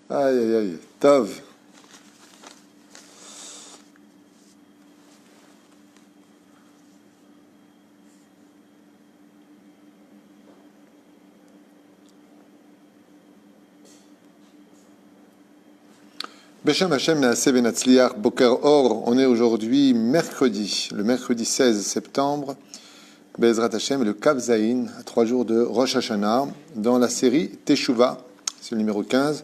Aïe, aïe, aïe. Tov. Beshem Hashem Naaseh Benatzliach Boker Or. On est aujourd'hui mercredi, le mercredi 16 septembre. Be'ezrat Hashem, le Kav Zayin, à 3 jours de Rosh Hashanah, dans la série Teshuvah, c'est le numéro 15.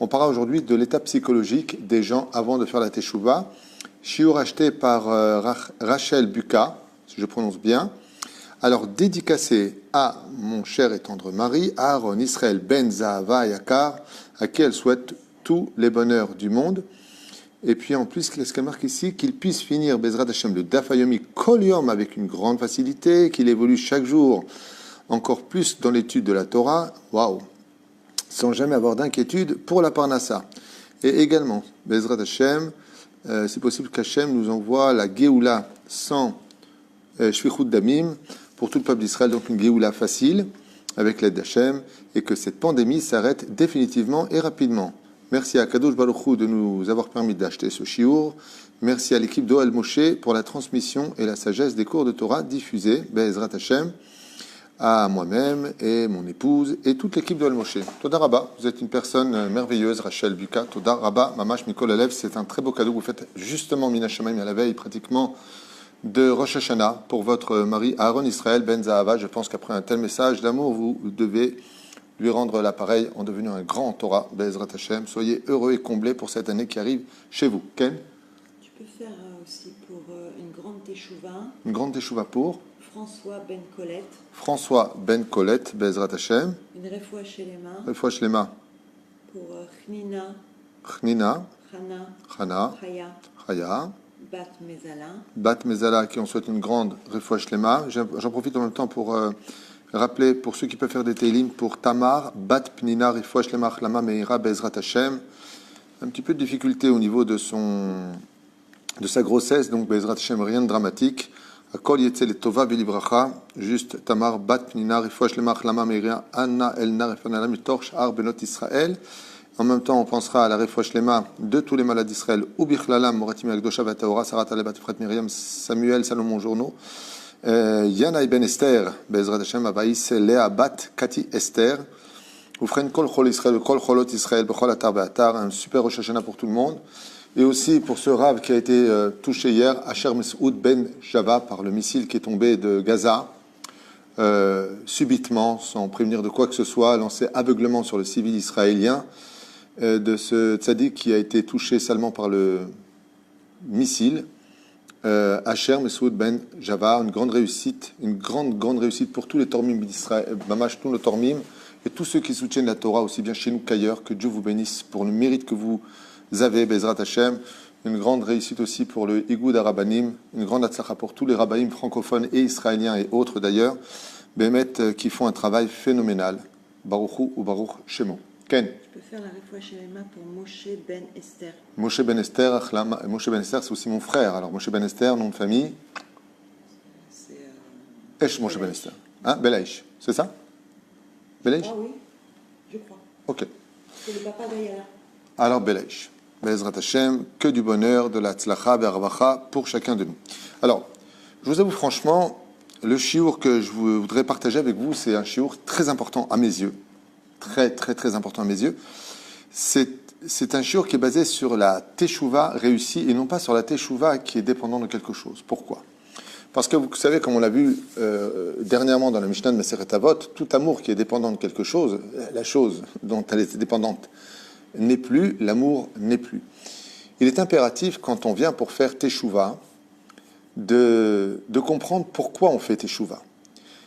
On parlera aujourd'hui de l'état psychologique des gens avant de faire la Teshuvah. Shiur acheté par Rachel Buka, si je prononce bien. Alors, dédicacé à mon cher et tendre mari, Aaron Israël Ben Zahava Yakar, à qui elle souhaite tous les bonheurs du monde. Et puis en plus, qu'est-ce qu'elle marque ici? Qu'il puisse finir Bezrat Hashem le Daf Yomi Kol Yom avec une grande facilité, qu'il évolue chaque jour encore plus dans l'étude de la Torah, waouh, sans jamais avoir d'inquiétude pour la Parnassa. Et également, Bezrat Hashem, c'est possible qu'Hashem nous envoie la Géoula sans Shvichut Damim pour tout le peuple d'Israël, donc une Géoula facile avec l'aide d'Hashem, et que cette pandémie s'arrête définitivement et rapidement. Merci à Kadosh Baruch Hu de nous avoir permis d'acheter ce shiur. Merci à l'équipe d'Ohel Moshe pour la transmission et la sagesse des cours de Torah diffusés, Be'ezrat Hashem, à moi-même et mon épouse et toute l'équipe d'Ohel Moshe. Toda Rabba, vous êtes une personne merveilleuse, Rachel Buka. Toda Rabba, Mamash Mikol Alev, c'est un très beau cadeau que vous faites justement Mina Shamayim à la veille pratiquement de Rosh Hashanah pour votre mari Aaron Israël Ben Zahava. Je pense qu'après un tel message d'amour, vous devez lui rendre l'appareil en devenant un grand Torah, Be'ezrat Hashem. Soyez heureux et comblés pour cette année qui arrive chez vous. Ken? Tu peux faire aussi pour une grande teshuva. Une grande teshuva pour François Ben Colette. François Ben Colette, Be'ezrat Hashem. Une refoua shelema. Refoua shlema. Pour Chnina. Chnina. Chana. Chaya. Bat Mezala. Bat Mezala, qui on souhaite une grande refoua shlema. J'en profite en même temps pour rappeler, pour ceux qui peuvent faire des télim, pour Tamar, Bat Pnina, Refoua Shlema Chlama Meira, Be'ezrat Hashem. Un petit peu de difficulté au niveau de sa grossesse, donc Be'ezrat Hashem, rien de dramatique. Akol Yetzel et Tova Velibracha, juste Tamar, Bat Pnina, Refoua Shlema Chlama Meira, Anna Elna, Refanala Mitorch, Ar Benot Israël. En même temps, on pensera à la Refoua Shlema de tous les malades d'Israël, Ubichlalam, Moratim Akdosha Vataora, Sarat Alebat Fret Miriam, Samuel, Salomon Journo. Yana Ben Esther, Be'ezrat Hashem, Avaïs, Léa Bat, Kati Esther, Oufren Kol Chol Israël, Kol Cholot Israël, Bechol Atar Be'atar, un super Rosh Hashanah pour tout le monde. Et aussi pour ce Rav qui a été touché hier, Asher Mesoud Ben Java, par le missile qui est tombé de Gaza, subitement, sans prévenir de quoi que ce soit, lancé aveuglement sur le civil israélien, de ce tzaddik qui a été touché salement par le missile. Asher Mesoud Ben Java, une grande réussite pour tous les Tormim d'Israël, Mamash, tous nos Tormim, et tous ceux qui soutiennent la Torah, aussi bien chez nous qu'ailleurs. Que Dieu vous bénisse pour le mérite que vous avez, Be'ezrat Hashem. Une grande réussite aussi pour le Igoud Arabanim, une grande atzlacha pour tous les rabbanim francophones et israéliens et autres d'ailleurs, Bémet, qui font un travail phénoménal. Baruch Hu ou Baruch Shemo. Ken? Tu peux faire la refoua shelema pour Moshe Ben Esther. Moshe Ben Esther, c'est aussi mon frère. Alors Moshe Ben Esther, nom de famille. C'est Esh Moshe Ben Esther. Hein, Belaïch, c'est ça? Belaïch? Ah oui, je crois. Ok. C'est le papa d'Ayala. Alors Belaïch. Be'ezrat Hashem, que du bonheur, de la tzlacha, be'arvacha pour chacun de nous. Alors, je vous avoue franchement, le shiur que je voudrais partager avec vous, c'est un shiur très important à mes yeux. Très, très, très important à mes yeux. C'est un shiur qui est basé sur la teshuva réussie et non pas sur la teshuva qui est dépendante de quelque chose. Pourquoi? Parce que vous savez, comme on l'a vu dernièrement dans la Mishnah de Maseret Avot, tout amour qui est dépendant de quelque chose, la chose dont elle est dépendante n'est plus, l'amour n'est plus. Il est impératif, quand on vient pour faire teshuva, de comprendre pourquoi on fait teshuva.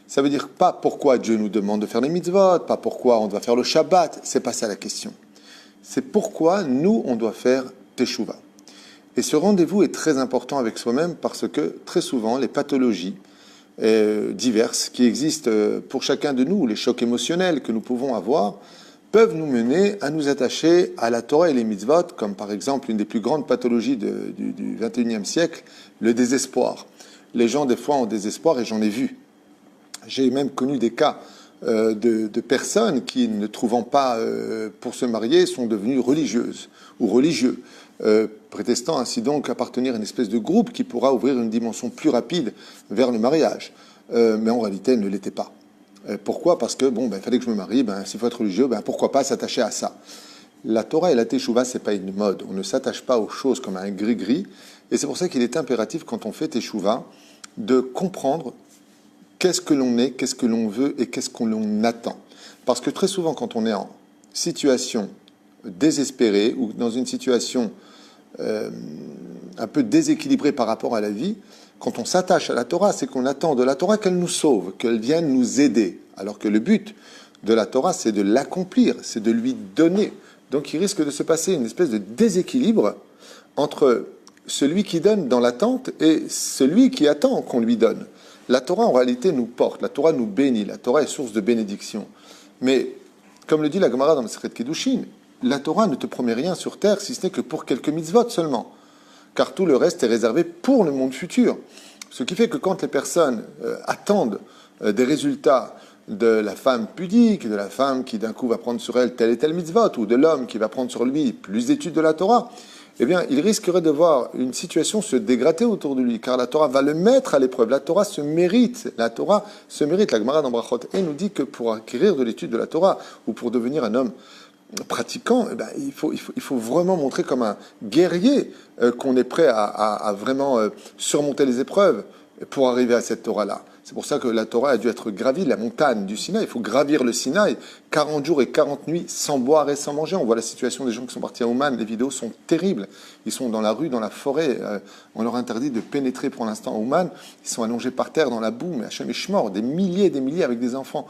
Ça veut dire pas pourquoi Dieu nous demande de faire les mitzvot, pas pourquoi on doit faire le Shabbat, c'est pas ça la question. C'est pourquoi nous, on doit faire teshuva. Et ce rendez-vous est très important avec soi-même parce que très souvent, les pathologies diverses qui existent pour chacun de nous, les chocs émotionnels que nous pouvons avoir, peuvent nous mener à nous attacher à la Torah et les mitzvot, comme par exemple une des plus grandes pathologies du XXIe siècle, le désespoir. Les gens, des fois, ont désespoir et j'en ai vu. J'ai même connu des cas de personnes qui, ne trouvant pas pour se marier, sont devenues religieuses ou religieux, prétestant ainsi donc appartenir à une espèce de groupe qui pourra ouvrir une dimension plus rapide vers le mariage. Mais en réalité, elle ne l'était pas. Pourquoi? Parce que, il fallait que je me marie, s'il faut être religieux, pourquoi pas s'attacher à ça? La Torah et la Teshuvah, c'est pas une mode. On ne s'attache pas aux choses comme à un gris-gris. Et c'est pour ça qu'il est impératif, quand on fait Teshuvah, de comprendre qu'est-ce que l'on est, qu'est-ce que l'on veut et qu'est-ce qu'on l'on attend. Parce que très souvent, quand on est en situation désespérée ou dans une situation un peu déséquilibrée par rapport à la vie, quand on s'attache à la Torah, c'est qu'on attend de la Torah qu'elle nous sauve, qu'elle vienne nous aider. Alors que le but de la Torah, c'est de l'accomplir, c'est de lui donner. Donc il risque de se passer une espèce de déséquilibre entre celui qui donne dans l'attente et celui qui attend qu'on lui donne. La Torah, en réalité, nous porte, la Torah nous bénit, la Torah est source de bénédiction. Mais, comme le dit la Gemara dans le Secret de Kedushin, la Torah ne te promet rien sur terre, si ce n'est que pour quelques mitzvot seulement. Car tout le reste est réservé pour le monde futur. Ce qui fait que quand les personnes attendent des résultats de la femme pudique, de la femme qui d'un coup va prendre sur elle tel et tel mitzvot, ou de l'homme qui va prendre sur lui plus d'études de la Torah, eh bien, il risquerait de voir une situation se dégrader autour de lui, car la Torah va le mettre à l'épreuve. La Torah se mérite. La Torah se mérite. La Gemara dans Brachot et nous dit que pour acquérir de l'étude de la Torah, ou pour devenir un homme pratiquant, il faut vraiment montrer comme un guerrier qu'on est prêt à vraiment surmonter les épreuves pour arriver à cette Torah-là. C'est pour ça que la Torah a dû être gravie, la montagne du Sinaï. Il faut gravir le Sinaï, 40 jours et 40 nuits sans boire et sans manger. On voit la situation des gens qui sont partis à Ouman. Les vidéos sont terribles. Ils sont dans la rue, dans la forêt. On leur interdit de pénétrer pour l'instant à Ouman. Ils sont allongés par terre dans la boue. Mais Hachem Ishmor, des milliers et des milliers avec des enfants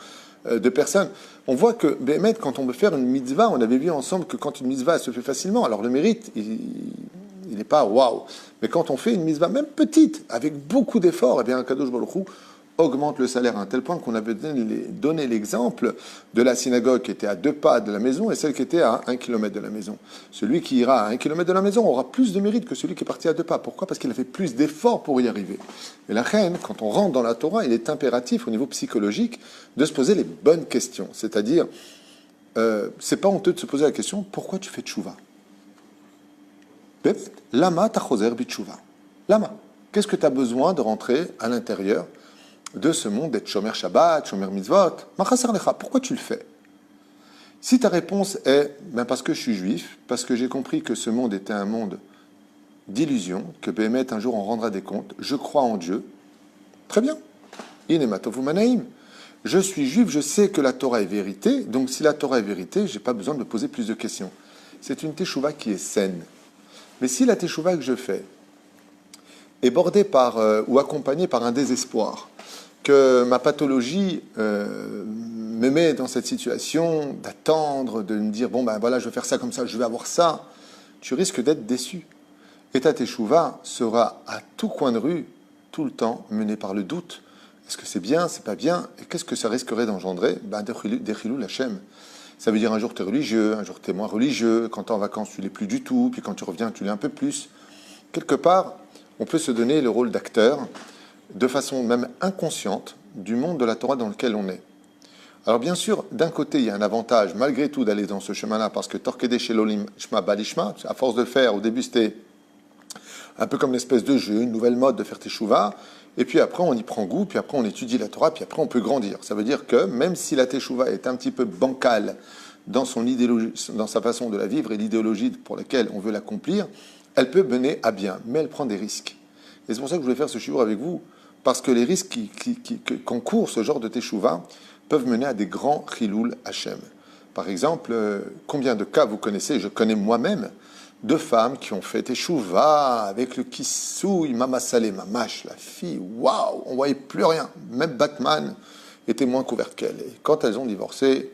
de personnes. On voit que, Béhémet, quand on veut faire une mitzvah, on avait vu ensemble que quand une mitzvah se fait facilement, alors le mérite, il n'est pas waouh. Mais quand on fait une mitzvah, même petite, avec beaucoup d'efforts, eh bien, Kadosh Baruch Hu augmente le salaire à un tel point qu'on avait donné l'exemple de la synagogue qui était à 2 pas de la maison et celle qui était à 1 kilomètre de la maison. Celui qui ira à 1 kilomètre de la maison aura plus de mérite que celui qui est parti à 2 pas. Pourquoi? Parce qu'il a fait plus d'efforts pour y arriver. Et la reine, quand on rentre dans la Torah, il est impératif au niveau psychologique de se poser les bonnes questions. C'est-à-dire, c'est pas honteux de se poser la question, pourquoi tu fais tchouva? Lama tachoser bitchouva. Lama. Qu'est-ce que tu as besoin de rentrer à l'intérieur de ce monde, d'être Shomer Shabbat, Shomer Mitzvot? Pourquoi tu le fais? Si ta réponse est parce que je suis juif, parce que j'ai compris que ce monde était un monde d'illusion, que Béhémet un jour en rendra des comptes, je crois en Dieu, très bien. Inematov Manaïm. Je suis juif, je sais que la Torah est vérité, donc si la Torah est vérité, je n'ai pas besoin de me poser plus de questions. C'est une teshuva qui est saine. Mais si la teshuva que je fais est bordée par, ou accompagnée par un désespoir, que ma pathologie me met dans cette situation d'attendre, de me dire, voilà, je vais faire ça comme ça, je vais avoir ça, tu risques d'être déçu. Et ta teshuva sera à tout coin de rue, tout le temps, menée par le doute. Est-ce que c'est bien, c'est pas bien? Et qu'est-ce que ça risquerait d'engendrer? Des chilou lachem. Ça veut dire un jour tu es religieux, un jour tu es moins religieux, quand tu es en vacances tu l'es plus du tout, puis quand tu reviens tu l'es un peu plus. Quelque part, on peut se donner le rôle d'acteur, de façon même inconsciente, du monde de la Torah dans lequel on est. Alors bien sûr, d'un côté, il y a un avantage, malgré tout, d'aller dans ce chemin-là, parce que Torkede Shelolim Shma Balishma, à force de le faire, au début c'était un peu comme une espèce de jeu, une nouvelle mode de faire teshuva, et puis après on y prend goût, puis après on étudie la Torah, puis après on peut grandir. Ça veut dire que même si la teshuva est un petit peu bancale dans son idéologie, dans sa façon de la vivre et l'idéologie pour laquelle on veut l'accomplir, elle peut mener à bien, mais elle prend des risques. Et c'est pour ça que je voulais faire ce shiur avec vous, parce que les risques qu'encourt ce genre de teshuva peuvent mener à des grands chiloul Hachem. Par exemple, combien de cas vous connaissez, je connais moi-même, de femmes qui ont fait teshuva avec le kissouille, Mama Salé, Mamash, la fille, waouh, on voyait plus rien. Même Batman était moins couverte qu'elle. Et quand elles ont divorcé,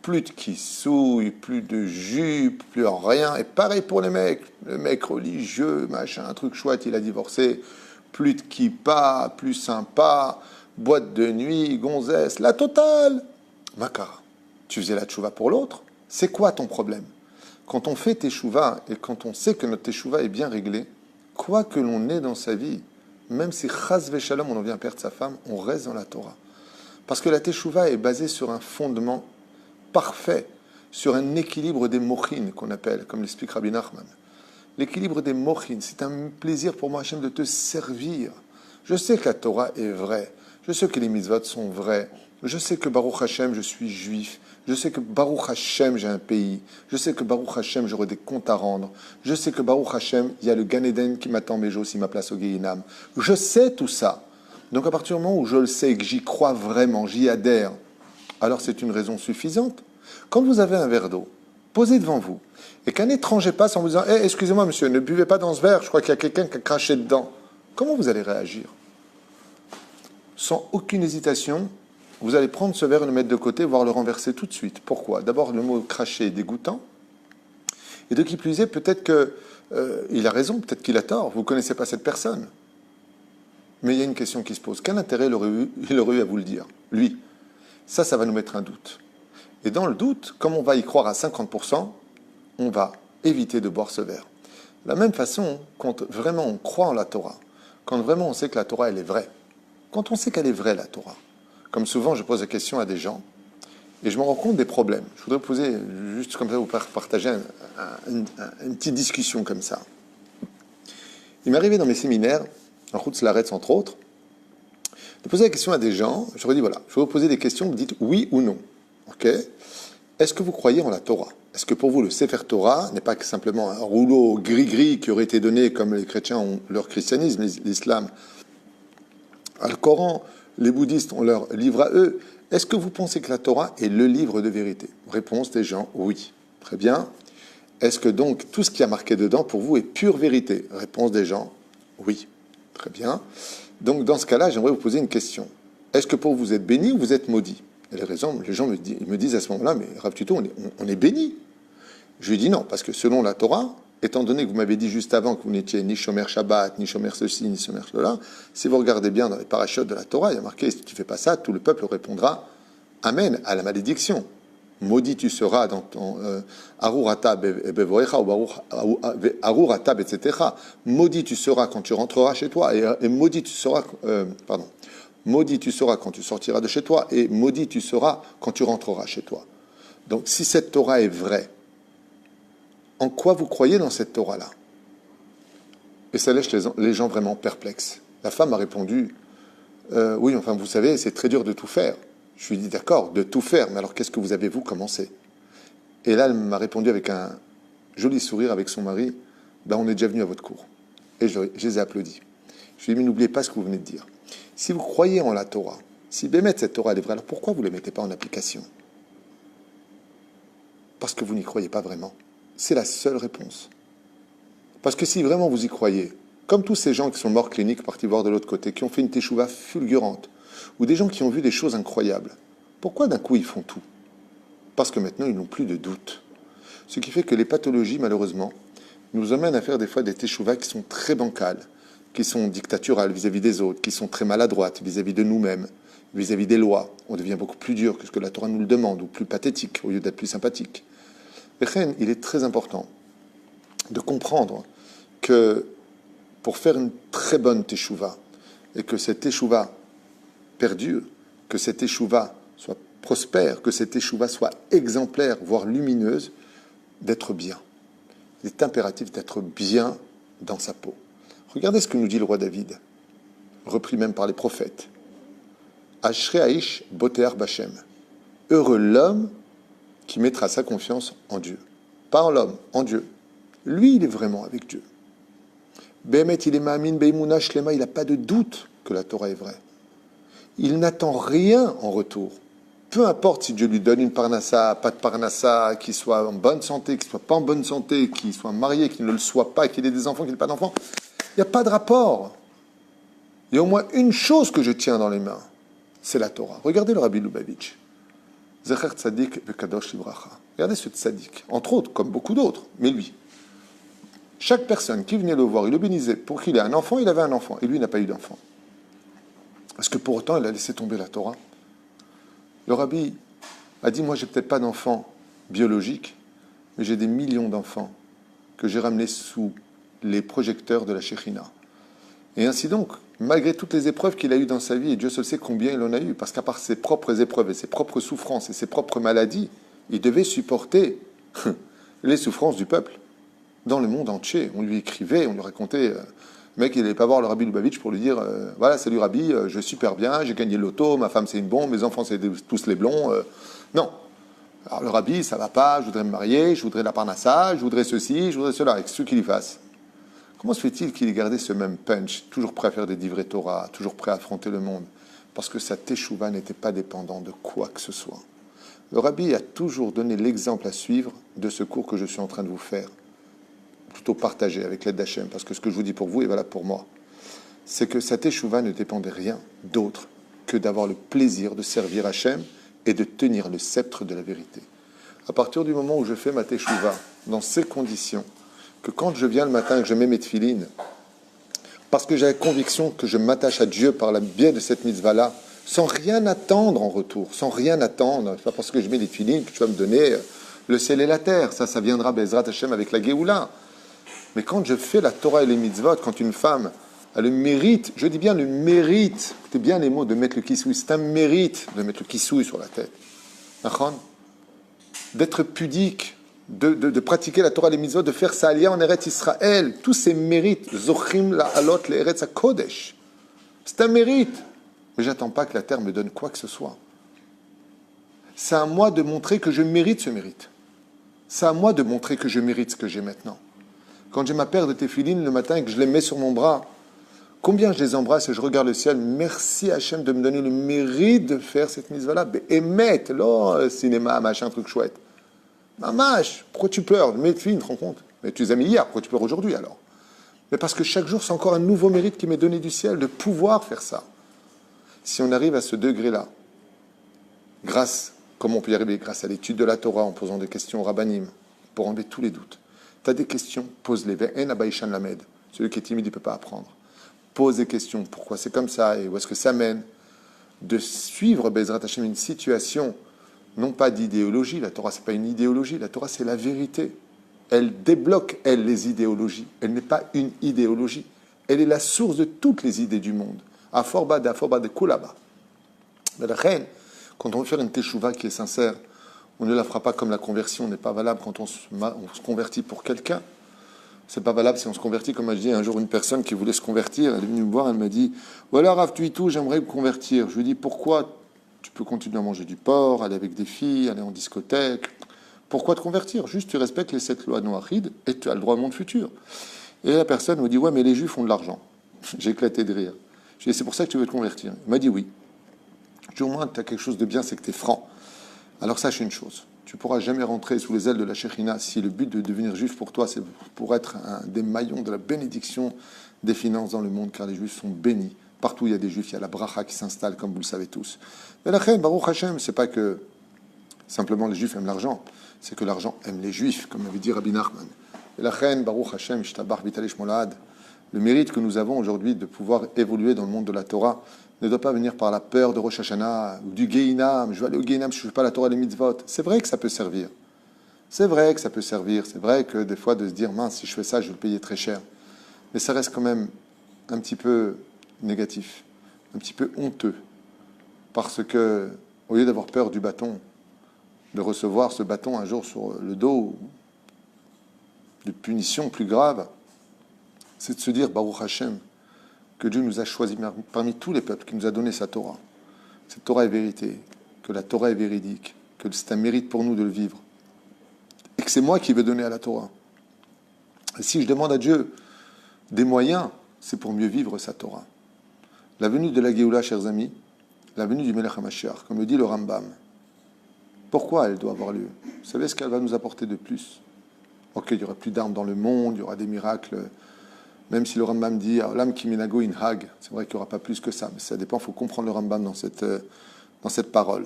plus de kissouille, plus de jupe, plus rien. Et pareil pour les mecs. Le mec religieux, machin, un truc chouette, il a divorcé. Plus de kippa, plus sympa, boîte de nuit, gonzesse, la totale. Makara, tu faisais la tchouva pour l'autre? C'est quoi ton problème? Quand on fait teshuva et quand on sait que notre teshuva est bien réglée, quoi que l'on ait dans sa vie, même si chas v'shalom on en vient perdre sa femme, on reste dans la Torah. Parce que la teshuva est basée sur un fondement parfait, sur un équilibre des mochines qu'on appelle, comme l'explique Rabbi Nachman. L'équilibre des mochines, c'est un plaisir pour moi, Hachem, de te servir. Je sais que la Torah est vraie, je sais que les mitzvot sont vrais, je sais que Baruch Hashem, je suis juif, je sais que Baruch Hashem, j'ai un pays, je sais que Baruch Hashem, j'aurai des comptes à rendre, je sais que Baruch Hashem, il y a le Gan Eden qui m'attend, mais j'ai aussi ma place au Gehinam. Je sais tout ça. Donc à partir du moment où je le sais et que j'y crois vraiment, j'y adhère, alors c'est une raison suffisante. Quand vous avez un verre d'eau posé devant vous, et qu'un étranger passe en vous disant hey, « excusez-moi monsieur, ne buvez pas dans ce verre, je crois qu'il y a quelqu'un qui a craché dedans », comment vous allez réagir? Sans aucune hésitation, vous allez prendre ce verre et le mettre de côté, voire le renverser tout de suite. Pourquoi? D'abord, le mot « cracher » est dégoûtant. Et de qui plus est, peut-être qu'il a raison, peut-être qu'il a tort. Vous ne connaissez pas cette personne. Mais il y a une question qui se pose. Quel intérêt il aurait eu à vous le dire? Lui. Ça va nous mettre un doute. Et dans le doute, comme on va y croire à 50%, on va éviter de boire ce verre. De la même façon, quand vraiment on croit en la Torah, quand vraiment on sait que la Torah, elle est vraie, quand on sait qu'elle est vraie, la Torah, comme souvent je pose la question à des gens, et je me rends compte des problèmes. Je voudrais poser, juste comme ça, vous partager une petite discussion comme ça. Il m'est arrivé dans mes séminaires, en Chutz Laaretz entre autres, de poser la question à des gens. Je leur ai dit, voilà, je vais vous poser des questions, vous dites oui ou non. Ok? Est-ce que vous croyez en la Torah? Est-ce que pour vous, le Sefer Torah n'est pas simplement un rouleau gris-gris qui aurait été donné, comme les chrétiens ont leur christianisme, l'islam, le Coran, les bouddhistes ont leur livre à eux? Est-ce que vous pensez que la Torah est le livre de vérité? Réponse des gens, oui. Très bien. Est-ce que donc tout ce qui a marqué dedans pour vous est pure vérité? Réponse des gens, oui. Très bien. Donc dans ce cas-là, j'aimerais vous poser une question. Est-ce que pour vous, vous êtes béni ou vous êtes maudit? Et les gens me disent à ce moment-là, mais Rav Tuto, on est béni. Je lui dis non, parce que selon la Torah, étant donné que vous m'avez dit juste avant que vous n'étiez ni Shomer Shabbat, ni Shomer ceci, ni Shomer cela, si vous regardez bien dans les parachutes de la Torah, il y a marqué, si tu ne fais pas ça, tout le peuple répondra Amen à la malédiction. Maudit tu seras dans ton Arurata bevoecha ou Arurata etc. Maudit tu seras quand tu rentreras chez toi, et maudit tu seras, maudit tu seras quand tu sortiras de chez toi, et maudit tu seras quand tu rentreras chez toi. Donc si cette Torah est vraie, en quoi vous croyez dans cette Torah-là? Et ça laisse les gens vraiment perplexes. La femme a répondu, oui, enfin vous savez, c'est très dur de tout faire. Je lui ai dit, d'accord, de tout faire, mais alors qu'est-ce que vous avez, vous, commencé? Et là, elle m'a répondu avec un joli sourire avec son mari, ben, on est déjà venu à votre cours. Et je les ai applaudis. Je lui ai dit, mais n'oubliez pas ce que vous venez de dire. Si vous croyez en la Torah, si Bémet, cette Torah, elle est vraie, alors pourquoi vous ne la mettez pas en application? Parce que vous n'y croyez pas vraiment. C'est la seule réponse. Parce que si vraiment vous y croyez, comme tous ces gens qui sont morts cliniques, partis voir de l'autre côté, qui ont fait une teshuva fulgurante, ou des gens qui ont vu des choses incroyables, pourquoi d'un coup ils font tout? Parce que maintenant ils n'ont plus de doute. Ce qui fait que les pathologies, malheureusement, nous amènent à faire des fois des teshuvas qui sont très bancales, qui sont dictaturales vis-à-vis des autres, qui sont très maladroites vis-à-vis de nous-mêmes, vis-à-vis des lois. On devient beaucoup plus dur que ce que la Torah nous le demande, ou plus pathétique, au lieu d'être plus sympathique. Il est très important de comprendre que pour faire une très bonne teshuva, et que cette teshuva perdure, que cette teshuva soit prospère, que cette teshuva soit exemplaire, voire lumineuse, d'être bien. Il est impératif d'être bien dans sa peau. Regardez ce que nous dit le roi David, repris même par les prophètes. Ashrei Aish Boteach Bashem. Heureux l'homme qui mettra sa confiance en Dieu. Pas en l'homme, en Dieu. Lui, il est vraiment avec Dieu. Behemet, il est ma'amin be'imuna shlema, il n'a pas de doute que la Torah est vraie. Il n'attend rien en retour. Peu importe si Dieu lui donne une parnassa, pas de parnassa, qu'il soit en bonne santé, qu'il ne soit pas en bonne santé, qu'il soit marié, qu'il ne le soit pas, qu'il ait des enfants, qu'il n'ait pas d'enfants. Il n'y a pas de rapport. Il y a au moins une chose que je tiens dans les mains, c'est la Torah. Regardez le Rabbi Lubavitch. Zecher Tzadik Vekadosh Libracha. Regardez ce Tzadik, entre autres, comme beaucoup d'autres, mais lui. Chaque personne qui venait le voir, il le bénissait. Pour qu'il ait un enfant, il avait un enfant. Et lui, il n'a pas eu d'enfant. Est-ce que pour autant, il a laissé tomber la Torah? Le Rabbi a dit, moi, j'ai peut-être pas d'enfant biologique, mais j'ai des millions d'enfants que j'ai ramenés sous les projecteurs de la Shekhinah. Et ainsi donc, malgré toutes les épreuves qu'il a eues dans sa vie, et Dieu seul sait combien il en a eu, parce qu'à part ses propres épreuves et ses propres souffrances et ses propres maladies, il devait supporter les souffrances du peuple dans le monde entier. On lui écrivait, on lui racontait, le mec il n'allait pas voir le Rabbi Lubavitch pour lui dire voilà, salut Rabbi, je vais super bien, j'ai gagné le loto, ma femme c'est une bombe, mes enfants c'est tous les blonds. Non. Alors le Rabbi, ça va pas, je voudrais me marier, je voudrais la parnassa, je voudrais ceci, je voudrais cela, avec ce qu'il y fasse. Comment se fait-il qu'il ait gardé ce même punch, toujours prêt à faire des divrei Torah, toujours prêt à affronter le monde? Parce que sa teshuva n'était pas dépendant de quoi que ce soit. Le Rabbi a toujours donné l'exemple à suivre de ce cours que je suis en train de vous faire, plutôt partagé avec l'aide d'Hachem, parce que ce que je vous dis pour vous est valable pour moi. C'est que sa teshuva ne dépendait rien d'autre que d'avoir le plaisir de servir Hachem et de tenir le sceptre de la vérité. À partir du moment où je fais ma teshuva, dans ces conditions, que quand je viens le matin et que je mets mes tefilines, parce que j'ai la conviction que je m'attache à Dieu par le biais de cette mitzvah-là, sans rien attendre en retour, sans rien attendre, c'est pas parce que je mets les tefilines que tu vas me donner le ciel et la terre, ça viendra Bezrat Hashem avec la Géoula. Mais quand je fais la Torah et les mitzvot, quand une femme a le mérite, je dis bien le mérite, écoutez bien les mots de mettre le kissoui, c'est un mérite de mettre le kissoui sur la tête, d'être pudique, de pratiquer la Torah et les mitzvot, de faire sa alia en Eretz Israël, tous ces mérites, Zochim la alot le Eretz HaKodesh, c'est un mérite. Mais j'attends pas que la terre me donne quoi que ce soit. C'est à moi de montrer que je mérite ce mérite. C'est à moi de montrer que je mérite ce que j'ai maintenant. Quand j'ai ma paire de téfilines le matin et que je les mets sur mon bras, combien je les embrasse et je regarde le ciel. Merci Hachem de me donner le mérite de faire cette mitzvah-là. Émet, là, cinéma, machin, truc chouette. Mamache, pourquoi tu pleures? Mes téfilines, tu te rends compte? Mais tu les as mis hier, pourquoi tu pleures aujourd'hui alors? Mais parce que chaque jour, c'est encore un nouveau mérite qui m'est donné du ciel de pouvoir faire ça. Si on arrive à ce degré-là, grâce, comment on peut y arriver? Grâce à l'étude de la Torah, en posant des questions au rabbanim, pour enlever tous les doutes. Tu as des questions, pose-les. En abaïshan lamed. Celui qui est timide, il ne peut pas apprendre. Pose des questions. Pourquoi c'est comme ça? Et où est-ce que ça mène? De suivre, Bezrat Hashem, une situation, non pas d'idéologie. La Torah, ce n'est pas une idéologie. La Torah, c'est la vérité. Elle débloque, elle, les idéologies. Elle n'est pas une idéologie. Elle est la source de toutes les idées du monde. Aforba de Kulaba. Mais la reine, quand on veut faire une teshuva qui est sincère, on ne la fera pas comme la conversion n'est pas valable quand on se convertit pour quelqu'un. C'est pas valable si on se convertit, comme a dit un jour une personne qui voulait se convertir. Elle est venue me voir, elle m'a dit « Voilà, Rav Tuitou, j'aimerais me convertir. » Je lui ai dit « Pourquoi tu peux continuer à manger du porc, aller avec des filles, aller en discothèque? Pourquoi te convertir? Juste tu respectes les 7 lois noachides et tu as le droit au monde futur. » Et la personne me dit « Ouais, mais les juifs ont de l'argent. » J'ai éclaté de rire. Je lui ai dit « C'est pour ça que tu veux te convertir ?» Il m'a dit « Oui. » Je lui ai dit « Au moins, tu as quelque chose de bien, c'est que tu es franc. » Alors sache une chose, tu ne pourras jamais rentrer sous les ailes de la Shekhinah si le but de devenir juif pour toi, c'est pour être un des maillons de la bénédiction des finances dans le monde, car les juifs sont bénis. Partout où il y a des juifs, il y a la bracha qui s'installe, comme vous le savez tous. Mais la reine, Baruch Hashem, c'est pas que simplement les juifs aiment l'argent, c'est que l'argent aime les juifs, comme avait dit Rabbi Nachman. Et la reine, Baruch Hashem, Shtabach Vitalish Molad, le mérite que nous avons aujourd'hui de pouvoir évoluer dans le monde de la Torah, ne doit pas venir par la peur de Rosh Hashanah ou du Gehinam. Je vais aller au Gehinam si je ne fais pas la Torah et les mitzvot. C'est vrai que ça peut servir. C'est vrai que ça peut servir. C'est vrai que des fois de se dire, mince, si je fais ça, je vais le payer très cher. Mais ça reste quand même un petit peu négatif, un petit peu honteux. Parce que, au lieu d'avoir peur du bâton, de recevoir ce bâton un jour sur le dos, de punition plus grave, c'est de se dire, Baruch Hashem, que Dieu nous a choisis parmi tous les peuples, qui nous a donné sa Torah. Cette Torah est vérité, que la Torah est véridique, que c'est un mérite pour nous de le vivre, et que c'est moi qui vais donner à la Torah. Et si je demande à Dieu des moyens, c'est pour mieux vivre sa Torah. La venue de la Géoula, chers amis, la venue du Melech HaMashiach, comme le dit le Rambam, pourquoi elle doit avoir lieu? Vous savez ce qu'elle va nous apporter de plus? Ok, il n'y aura plus d'armes dans le monde, il y aura des miracles. Même si le Rambam dit « Olam kiminago in hag », c'est vrai qu'il n'y aura pas plus que ça, mais ça dépend, il faut comprendre le Rambam dans cette parole.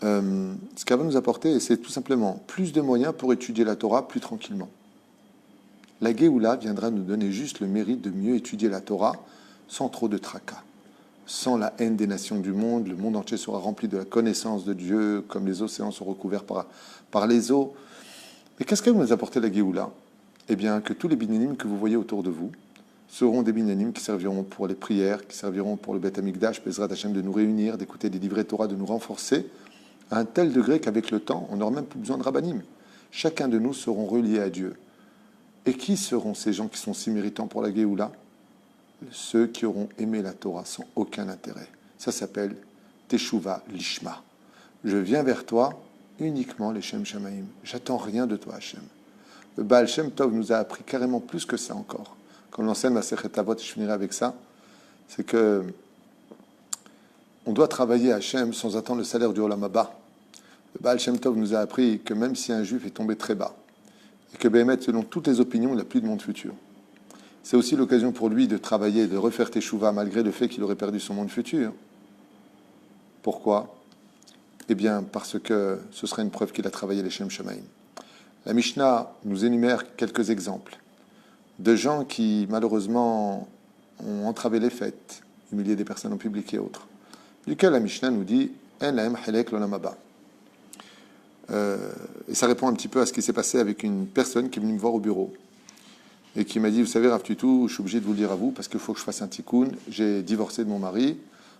Ce qu'elle va nous apporter, c'est tout simplement plus de moyens pour étudier la Torah plus tranquillement. La Géoula viendra nous donner juste le mérite de mieux étudier la Torah sans trop de tracas, sans la haine des nations du monde. Le monde entier sera rempli de la connaissance de Dieu, comme les océans sont recouverts par les eaux. Mais qu'est-ce qu'elle va nous apporter la Géoula? Eh bien, que tous les bénénimes que vous voyez autour de vous, seront des binanim qui serviront pour les prières, qui serviront pour le Beth Amikdash, Bezrat Hashem, de nous réunir, d'écouter des livrets Torah, de nous renforcer, à un tel degré qu'avec le temps, on n'aura même plus besoin de rabbanim. Chacun de nous seront reliés à Dieu. Et qui seront ces gens qui sont si méritants pour la Géoula? Ceux qui auront aimé la Torah sans aucun intérêt. Ça s'appelle Teshuva Lishma. Je viens vers toi uniquement les Shem Shamaim. J'attends rien de toi, Hashem. Le Baal Shem Tov nous a appris carrément plus que ça encore. Comme l'enseigne la Sechet Avot, je finirai avec ça, c'est que on doit travailler à Hashem sans attendre le salaire du Olam Haba. Le Baal Shem Tov nous a appris que même si un juif est tombé très bas, et que Béhémet, selon toutes les opinions, il n'a plus de monde futur, c'est aussi l'occasion pour lui de travailler, de refaire Teshuvah, malgré le fait qu'il aurait perdu son monde futur. Pourquoi? Eh bien, parce que ce serait une preuve qu'il a travaillé les Shem Shamaim. La Mishnah nous énumère quelques exemples de gens qui, malheureusement, ont entravé les fêtes, humilié des personnes en public et autres, duquel la Mishnah nous dit « En lahem halek l'olam haba ». Et ça répond un petit peu à ce qui s'est passé avec une personne qui est venue me voir au bureau et qui m'a dit, vous savez, Rav Tutu, je suis obligé de vous le dire à vous parce qu'il faut que je fasse un tikkun. J'ai divorcé de mon mari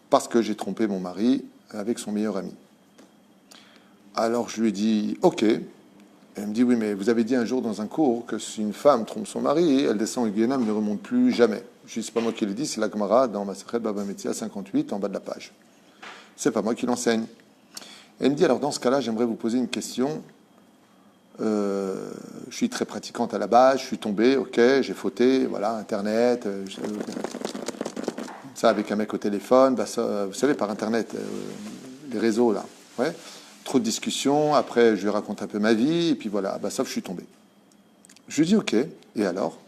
parce que j'ai trompé mon mari avec son meilleur ami. Alors je lui ai dit, ok. Elle me dit, oui, mais vous avez dit un jour dans un cours que si une femme trompe son mari, elle descend au Guénam, ne remonte plus jamais. Je dis, c'est pas moi qui l'ai dit, c'est la Gemara dans Masechet Baba Metzia 58 en bas de la page. C'est pas moi qui l'enseigne. Elle me dit, alors dans ce cas-là, j'aimerais vous poser une question. Je suis très pratiquante à la base, je suis tombé, ok, j'ai fauté, voilà, Internet, ça avec un mec au téléphone, bah ça, vous savez, par Internet, les réseaux là, ouais, trop de discussions, après je lui raconte un peu ma vie, et puis voilà, bah sauf je suis tombé. Je lui dis, ok, et alors?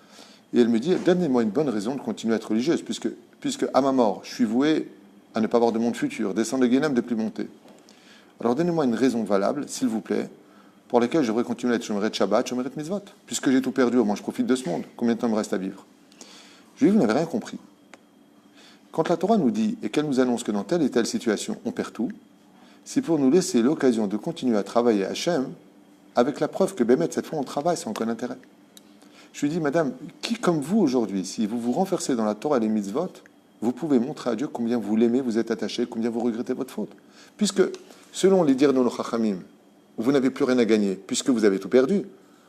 Et elle me dit, donnez-moi une bonne raison de continuer à être religieuse, puisque à ma mort, je suis voué à ne pas avoir de monde futur, descendre le Guénam, de plus monter. Alors donnez-moi une raison valable, s'il vous plaît, pour laquelle je devrais continuer à être Shomeret Shabbat, Shomeret Mitzvot. Puisque j'ai tout perdu, au moins je profite de ce monde. Combien de temps il me reste à vivre? Je lui dis, vous n'avez rien compris. Quand la Torah nous dit et qu'elle nous annonce que dans telle et telle situation, on perd tout, c'est pour nous laisser l'occasion de continuer à travailler à Hachem avec la preuve que Bémet, cette fois, on travaille sans aucun intérêt. Je lui dis, madame, qui comme vous aujourd'hui, si vous vous renversez dans la Torah et les Mitzvot, vous pouvez montrer à Dieu combien vous l'aimez, vous êtes attaché, combien vous regrettez votre faute. Puisque, selon les dires de nos Chachamim, vous n'avez plus rien à gagner, puisque vous avez tout perdu.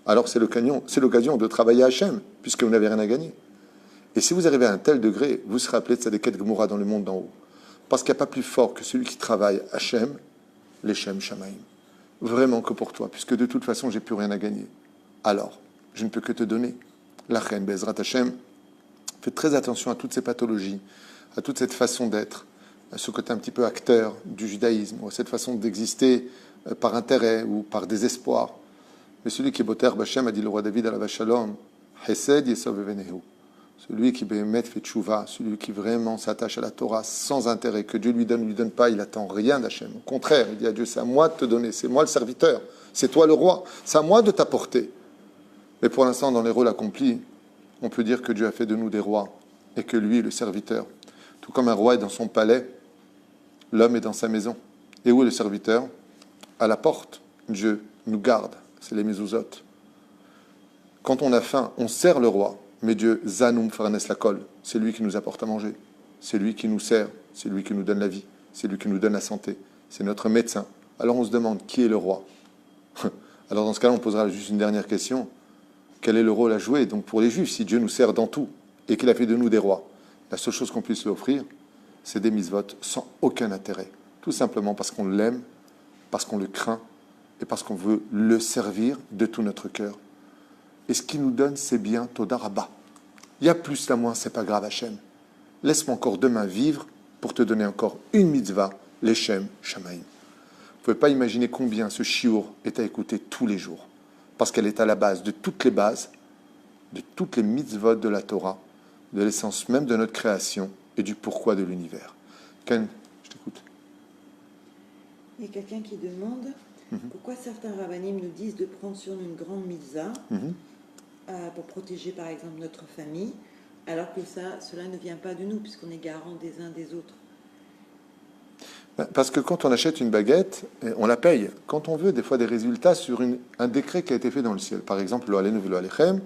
Alors c'est l'occasion de travailler à Hachem, puisque vous n'avez rien à gagner. Et si vous arrivez à un tel degré, vous serez appelé Tzadeket Gmoura dans le monde d'en haut. Parce qu'il n'y a pas plus fort que celui qui travaille à Hachem, les Shem Shamaim. Vraiment que pour toi, puisque de toute façon, j'ai plus rien à gagner. Alors, je ne peux que te donner. La Reine Bezrat Hachem, faites très attention à toutes ces pathologies, à toute cette façon d'être, à ce côté un petit peu acteur du judaïsme, ou à cette façon d'exister par intérêt ou par désespoir. Mais celui qui est Boter Bachem, a dit le roi David à la Vachalom, Hesed Yesov Evenehu. Celui qui Behemet fait tchouva, celui qui vraiment s'attache à la Torah sans intérêt, que Dieu lui donne pas, il attend rien d'Hachem. Au contraire, il dit à Dieu, c'est à moi de te donner, c'est moi le serviteur, c'est toi le roi, c'est à moi de t'apporter. Mais pour l'instant, dans les rôles accomplis, on peut dire que Dieu a fait de nous des rois et que lui est le serviteur. Tout comme un roi est dans son palais, l'homme est dans sa maison. Et où est le serviteur? À la porte. Dieu nous garde, c'est les mezuzot. Quand on a faim, on sert le roi, mais Dieu, Zanum Farnes la colle, c'est lui qui nous apporte à manger, c'est lui qui nous sert, c'est lui qui nous donne la vie, c'est lui qui nous donne la santé, c'est notre médecin. Alors on se demande, qui est le roi? Alors dans ce cas-là, on posera juste une dernière question. Quel est le rôle à jouer? Donc pour les Juifs, si Dieu nous sert dans tout, et qu'il a fait de nous des rois, la seule chose qu'on puisse lui offrir, c'est des mitzvot sans aucun intérêt. Tout simplement parce qu'on l'aime, parce qu'on le craint, et parce qu'on veut le servir de tout notre cœur. Et ce qu'il nous donne, c'est bien Toda Rabba. Il y a plus, là, moins, c'est pas grave, Hachem. Laisse-moi encore demain vivre pour te donner encore une mitzvah, les Shem Shamaim. Vous ne pouvez pas imaginer combien ce chiour est à écouter tous les jours, parce qu'elle est à la base de toutes les bases, de toutes les mitzvot de la Torah, de l'essence même de notre création et du pourquoi de l'univers. Ken, je t'écoute. Il y a quelqu'un qui demande pourquoi certains rabbanim nous disent de prendre sur nous une grande mitzvah pour protéger par exemple notre famille, alors que cela ne vient pas de nous, puisqu'on est garant des uns des autres. Parce que quand on achète une baguette, on la paye. Quand on veut des fois des résultats sur un décret qui a été fait dans le ciel, par exemple, lo alenu velo alechem,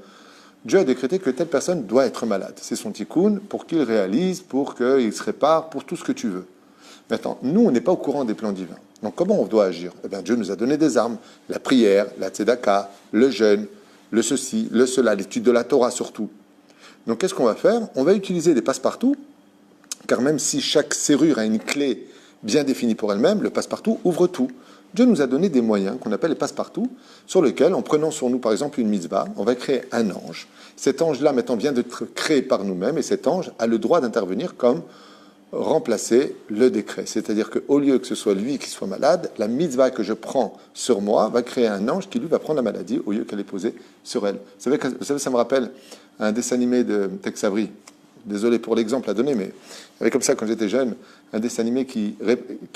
Dieu a décrété que telle personne doit être malade. C'est son tikkun pour qu'il réalise, pour qu'il se répare, pour tout ce que tu veux. Maintenant, nous, on n'est pas au courant des plans divins. Donc, comment on doit agir? Eh bien, Dieu nous a donné des armes. La prière, la tzedaka, le jeûne, le ceci, le cela, l'étude de la Torah surtout. Donc, qu'est-ce qu'on va faire? On va utiliser des passe-partout, car même si chaque serrure a une clé bien définie pour elle-même, le passe-partout ouvre tout. Dieu nous a donné des moyens qu'on appelle les passe-partout, sur lesquels, en prenant sur nous, par exemple, une mitzvah, on va créer un ange. Cet ange-là, maintenant, vient d'être créé par nous-mêmes, et cet ange a le droit d'intervenir comme remplacer le décret. C'est-à-dire qu'au lieu que ce soit lui qui soit malade, la mitzvah que je prends sur moi va créer un ange qui, lui, va prendre la maladie au lieu qu'elle est posée sur elle. Vous savez, ça me rappelle un dessin animé de Tex Avery. Désolé pour l'exemple à donner, mais il y avait comme ça, quand j'étais jeune, un dessin animé qui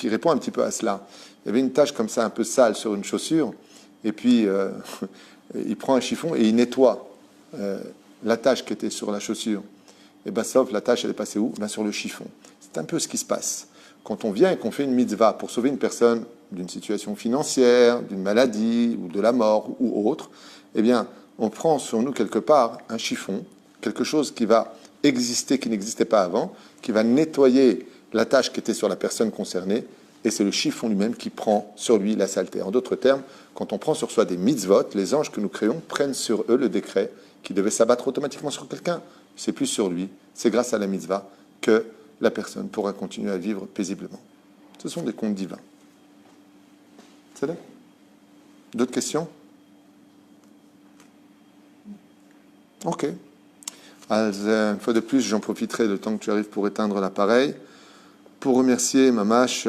répond un petit peu à cela. Il y avait une tache comme ça, un peu sale sur une chaussure, et puis il prend un chiffon et il nettoie la tache qui était sur la chaussure. Et bien, sauf la tâche, elle est passée où? Sur le chiffon. C'est un peu ce qui se passe. Quand on vient et qu'on fait une mitzvah pour sauver une personne d'une situation financière, d'une maladie, ou de la mort, ou autre, eh bien, on prend sur nous quelque part un chiffon, quelque chose qui va exister, qui n'existait pas avant, qui va nettoyer la tâche qui était sur la personne concernée, et c'est le chiffon lui-même qui prend sur lui la saleté. En d'autres termes, quand on prend sur soi des mitzvot, les anges que nous créons prennent sur eux le décret qui devait s'abattre automatiquement sur quelqu'un. C'est plus sur lui, c'est grâce à la mitzvah que la personne pourra continuer à vivre paisiblement. Ce sont des contes divins. C'est là? D'autres questions? Ok. Alors, une fois de plus, j'en profiterai du temps que tu arrives pour éteindre l'appareil, pour remercier Mamash,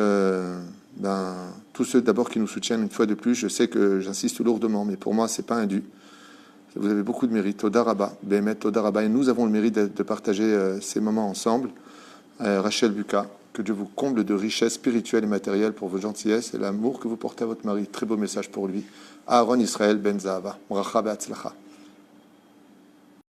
tous ceux d'abord qui nous soutiennent une fois de plus. Je sais que j'insiste lourdement, mais pour moi, ce n'est pas un dû. Vous avez beaucoup de mérite. Toda Rabba, Bémet, Toda Rabba. Et nous avons le mérite de partager ces moments ensemble. Rachel Buka, que Dieu vous comble de richesses spirituelles et matérielles pour vos gentillesses et l'amour que vous portez à votre mari. Très beau message pour lui. Aaron Israël Ben Zahava. Bracha be'atzlacha.